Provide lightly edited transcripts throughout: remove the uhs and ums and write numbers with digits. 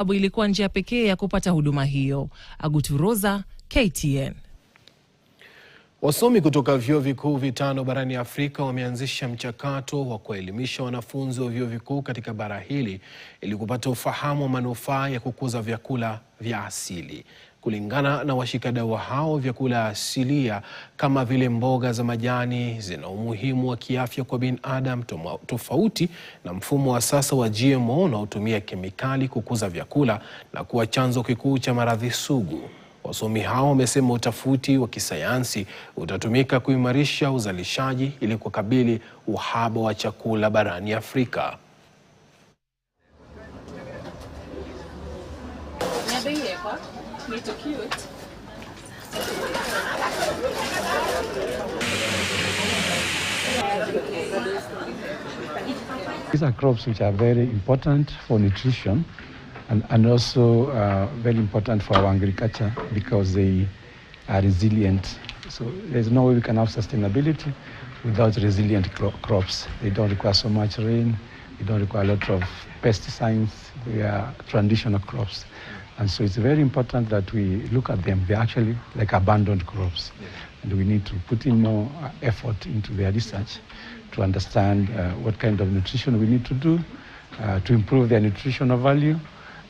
sababu ilikuwa njia pekee ya kupata huduma hiyo. Aguturoza, KTN. Wasomi kutoka vyuo vikuu vitano barani Afrika wameanzisha mchakato wa kuelimisha wanafunzi wa vyuo vikuu katika bara hili ili kupata ufahamu wa manufaa ya kukuza vyakula vya asili. Kulingana na washikadau hao, vyakula asilia kama vile mboga za majani zina umuhimu wa kiafya kwa binadamu, tofauti na mfumo wa sasa wa GMO unaotumia kemikali kukuza vyakula na kuwa chanzo kikuu cha maradhi sugu. Wasomi hao wamesema utafiti wa kisayansi utatumika kuimarisha uzalishaji ili kukabili uhaba wa chakula barani Afrika. These are crops which are very important for nutrition and also very important for our agriculture because they are resilient. So there's no way we can have sustainability without resilient crops. They don't require so much rain, they don't require a lot of pesticides, they are traditional crops. And so it's very important that we look at them. They're actually like abandoned crops. And we need to put in more effort into their research to understand what kind of nutrition we need to do to improve their nutritional value,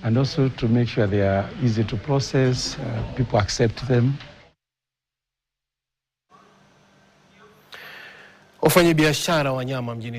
and also to make sure they are easy to process, people accept them. Wafanyabiashara wa nyama mjini